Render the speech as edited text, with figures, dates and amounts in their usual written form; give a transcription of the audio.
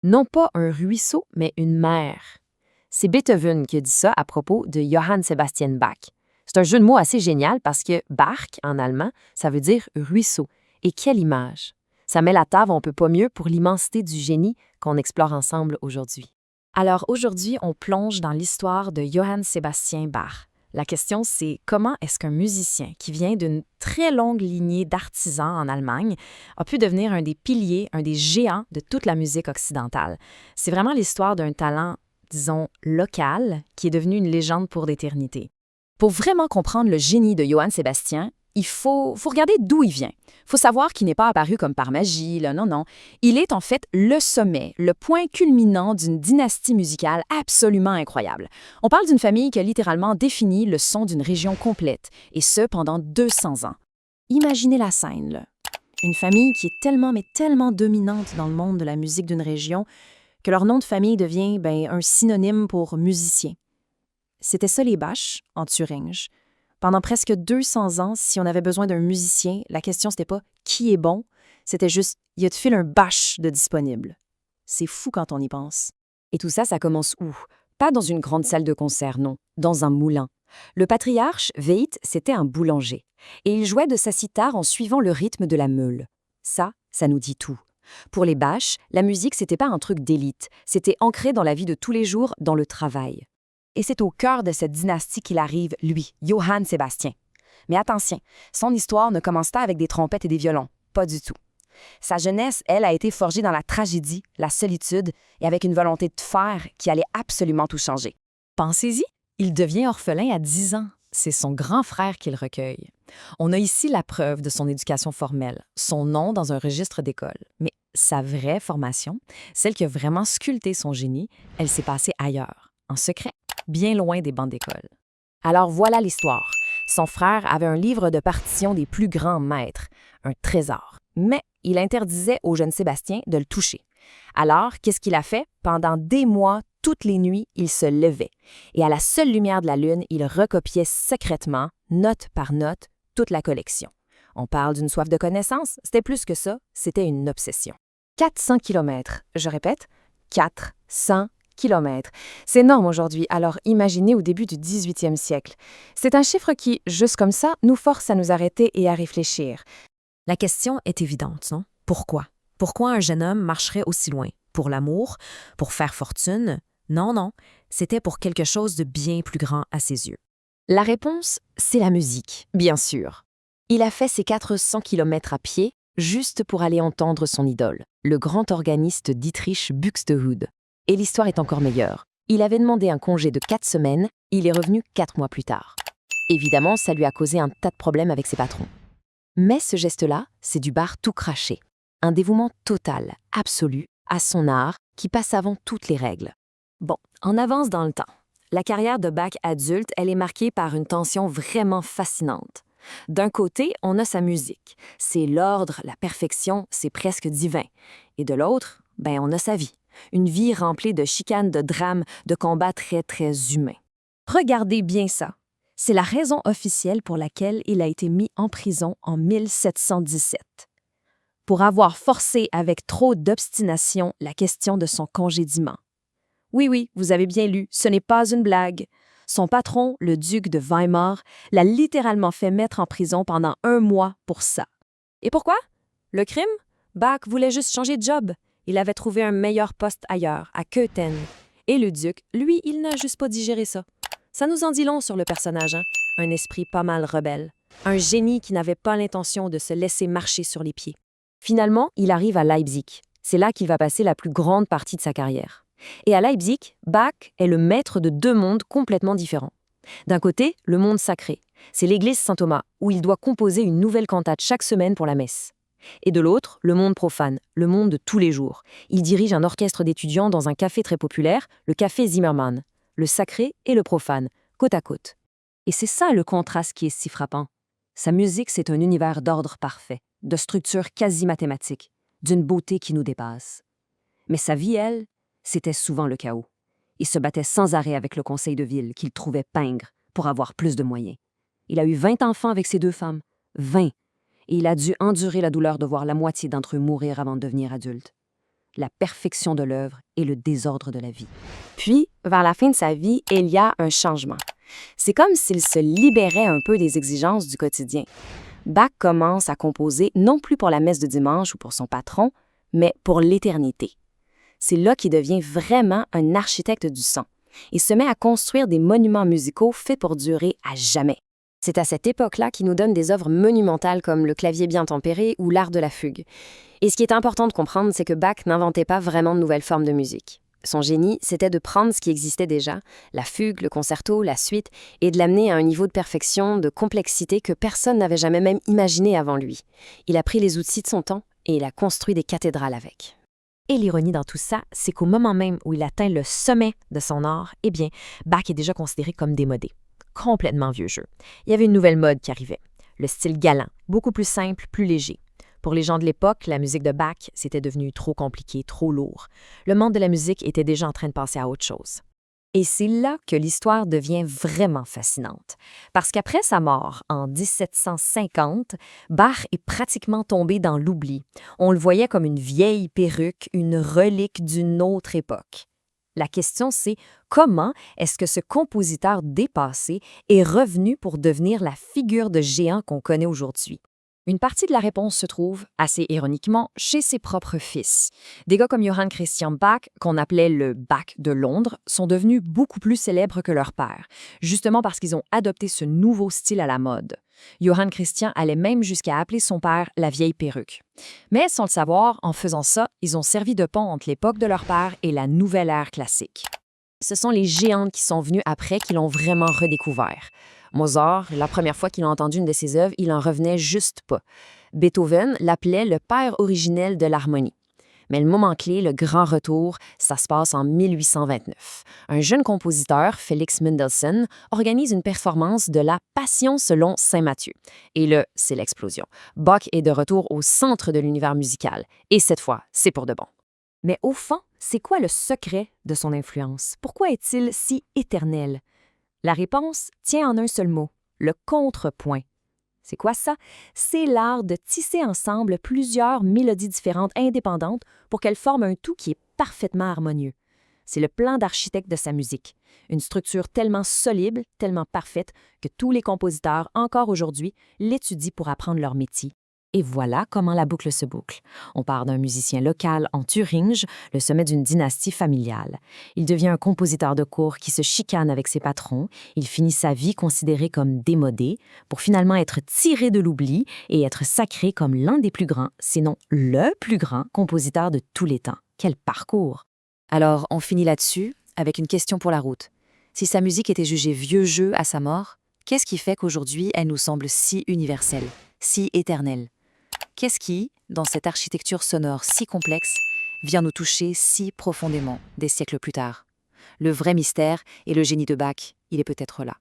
Non pas un ruisseau, mais une mer. C'est Beethoven qui a dit ça à propos de Johann Sebastian Bach. C'est un jeu de mots assez génial parce que Bach, en allemand, ça veut dire ruisseau. Et quelle image! Ça met la table, on peut pas mieux pour l'immensité du génie qu'on explore ensemble aujourd'hui. Alors aujourd'hui, on plonge dans l'histoire de Johann Sebastian Bach. La question, c'est comment est-ce qu'un musicien qui vient d'une très longue lignée d'artisans en Allemagne a pu devenir un des piliers, un des géants de toute la musique occidentale? C'est vraiment l'histoire d'un talent, disons, local, qui est devenu une légende pour l'éternité. Pour vraiment comprendre le génie de Johann Sebastian, il faut regarder d'où il vient. Il faut savoir qu'il n'est pas apparu comme par magie, là, non, non. Il est en fait le sommet, le point culminant d'une dynastie musicale absolument incroyable. On parle d'une famille qui a littéralement défini le son d'une région complète, et ce pendant 200 ans. Imaginez la scène, là. Une famille qui est tellement, mais tellement dominante dans le monde de la musique d'une région que leur nom de famille devient un synonyme pour musicien. C'était ça les Bach, en Thuringe. Pendant presque 200 ans, si on avait besoin d'un musicien, la question c'était pas qui est bon, c'était juste y a-t-il un Bach de disponible. C'est fou quand on y pense. Et tout ça, ça commence où? Pas dans une grande salle de concert, non, dans un moulin. Le patriarche, Veit, c'était un boulanger. Et il jouait de sa cithare en suivant le rythme de la meule. Ça nous dit tout. Pour les Bach, la musique, c'était pas un truc d'élite, c'était ancré dans la vie de tous les jours, dans le travail. Et c'est au cœur de cette dynastie qu'il arrive, lui, Johann Sebastian. Mais attention, son histoire ne commence pas avec des trompettes et des violons, pas du tout. Sa jeunesse, elle, a été forgée dans la tragédie, la solitude et avec une volonté de faire qui allait absolument tout changer. Pensez-y, il devient orphelin à 10 ans. C'est son grand frère qu'il recueille. On a ici la preuve de son éducation formelle, son nom dans un registre d'école. Mais sa vraie formation, celle qui a vraiment sculpté son génie, elle s'est passée ailleurs, en secret, bien loin des bancs d'école. Alors voilà l'histoire. Son frère avait un livre de partitions des plus grands maîtres, un trésor. Mais il interdisait au jeune Sébastien de le toucher. Alors, qu'est-ce qu'il a fait? Pendant des mois, toutes les nuits, il se levait. Et à la seule lumière de la lune, il recopiait secrètement, note par note, toute la collection. On parle d'une soif de connaissance, c'était plus que ça, c'était une obsession. 400 kilomètres, je répète, 400 kilomètres. C'est énorme aujourd'hui, alors imaginez au début du 18e siècle. C'est un chiffre qui, juste comme ça, nous force à nous arrêter et à réfléchir. La question est évidente, non? Pourquoi? Pourquoi un jeune homme marcherait aussi loin? Pour l'amour? Pour faire fortune? Non, non, c'était pour quelque chose de bien plus grand à ses yeux. La réponse, c'est la musique, bien sûr. Il a fait ses 400 kilomètres à pied juste pour aller entendre son idole, le grand organiste Dietrich Buxtehude. Et l'histoire est encore meilleure. Il avait demandé un congé de 4 semaines, il est revenu 4 mois plus tard. Évidemment, ça lui a causé un tas de problèmes avec ses patrons. Mais ce geste-là, c'est du bar tout craché. Un dévouement total, absolu, à son art, qui passe avant toutes les règles. Bon, on avance dans le temps. La carrière de Bach adulte, elle est marquée par une tension vraiment fascinante. D'un côté, on a sa musique. C'est l'ordre, la perfection, c'est presque divin. Et de l'autre, on a sa vie. Une vie remplie de chicanes, de drames, de combats très, très humains. Regardez bien ça. C'est la raison officielle pour laquelle il a été mis en prison en 1717. Pour avoir forcé avec trop d'obstination la question de son congédiement. Oui, vous avez bien lu, ce n'est pas une blague. Son patron, le duc de Weimar, l'a littéralement fait mettre en prison pendant 1 mois pour ça. Et pourquoi? Le crime? Bach voulait juste changer de job. Il avait trouvé un meilleur poste ailleurs, à Köthen. Et le duc, lui, il n'a juste pas digéré ça. Ça nous en dit long sur le personnage, hein? Un esprit pas mal rebelle. Un génie qui n'avait pas l'intention de se laisser marcher sur les pieds. Finalement, il arrive à Leipzig. C'est là qu'il va passer la plus grande partie de sa carrière. Et à Leipzig, Bach est le maître de 2 mondes complètement différents. D'un côté, le monde sacré. C'est l'église Saint-Thomas, où il doit composer une nouvelle cantate chaque semaine pour la messe. Et de l'autre, le monde profane, le monde de tous les jours. Il dirige un orchestre d'étudiants dans un café très populaire, le café Zimmermann. Le sacré et le profane, côte à côte. Et c'est ça le contraste qui est si frappant. Sa musique, c'est un univers d'ordre parfait, de structure quasi mathématique, d'une beauté qui nous dépasse. Mais sa vie, elle, c'était souvent le chaos. Il se battait sans arrêt avec le conseil de ville, qu'il trouvait pingre, pour avoir plus de moyens. Il a eu 20 enfants avec ses 2 femmes. 20. Et il a dû endurer la douleur de voir la moitié d'entre eux mourir avant de devenir adulte. la perfection de l'œuvre et le désordre de la vie. Puis, vers la fin de sa vie, il y a un changement. C'est comme s'il se libérait un peu des exigences du quotidien. Bach commence à composer non plus pour la messe de dimanche ou pour son patron, mais pour l'éternité. C'est là qu'il devient vraiment un architecte du son et se met à construire des monuments musicaux faits pour durer à jamais. C'est à cette époque-là qu'il nous donne des œuvres monumentales comme le clavier bien tempéré ou l'art de la fugue. Et ce qui est important de comprendre, c'est que Bach n'inventait pas vraiment de nouvelles formes de musique. Son génie, c'était de prendre ce qui existait déjà, la fugue, le concerto, la suite, et de l'amener à un niveau de perfection, de complexité que personne n'avait jamais même imaginé avant lui. Il a pris les outils de son temps et il a construit des cathédrales avec. Et l'ironie dans tout ça, c'est qu'au moment même où il atteint le sommet de son art, eh bien, Bach est déjà considéré comme démodé. Complètement vieux jeu. Il y avait une nouvelle mode qui arrivait. Le style galant, beaucoup plus simple, plus léger. Pour les gens de l'époque, la musique de Bach, c'était devenu trop compliqué, trop lourd. Le monde de la musique était déjà en train de passer à autre chose. Et c'est là que l'histoire devient vraiment fascinante. Parce qu'après sa mort, en 1750, Bach est pratiquement tombé dans l'oubli. On le voyait comme une vieille perruque, une relique d'une autre époque. La question, c'est comment est-ce que ce compositeur dépassé est revenu pour devenir la figure de géant qu'on connaît aujourd'hui? Une partie de la réponse se trouve, assez ironiquement, chez ses propres fils. Des gars comme Johann Christian Bach, qu'on appelait le Bach de Londres, sont devenus beaucoup plus célèbres que leur père, justement parce qu'ils ont adopté ce nouveau style à la mode. Johann Christian allait même jusqu'à appeler son père la vieille perruque. Mais sans le savoir, en faisant ça, ils ont servi de pont entre l'époque de leur père et la nouvelle ère classique. Ce sont les géantes qui sont venues après qui l'ont vraiment redécouvert. Mozart, la première fois qu'il a entendu une de ses œuvres, il en revenait juste pas. Beethoven l'appelait le père originel de l'harmonie. Mais le moment clé, le grand retour, ça se passe en 1829. Un jeune compositeur, Félix Mendelssohn, organise une performance de la Passion selon saint Matthieu. Et là, c'est l'explosion. Bach est de retour au centre de l'univers musical. Et cette fois, c'est pour de bon. Mais au fond, c'est quoi le secret de son influence? Pourquoi est-il si éternel? La réponse tient en un seul mot, le contrepoint. C'est quoi ça? C'est l'art de tisser ensemble plusieurs mélodies différentes indépendantes pour qu'elles forment un tout qui est parfaitement harmonieux. C'est le plan d'architecte de sa musique, une structure tellement solide, tellement parfaite que tous les compositeurs, encore aujourd'hui, l'étudient pour apprendre leur métier. Et voilà comment la boucle se boucle. On part d'un musicien local en Thuringe, le sommet d'une dynastie familiale. Il devient un compositeur de cour qui se chicane avec ses patrons. Il finit sa vie considéré comme démodé, pour finalement être tiré de l'oubli et être sacré comme l'un des plus grands, sinon le plus grand compositeur de tous les temps. Quel parcours! Alors, on finit là-dessus avec une question pour la route. Si sa musique était jugée vieux jeu à sa mort, qu'est-ce qui fait qu'aujourd'hui elle nous semble si universelle, si éternelle? Qu'est-ce qui, dans cette architecture sonore si complexe, vient nous toucher si profondément des siècles plus tard? Le vrai mystère et le génie de Bach, il est peut-être là.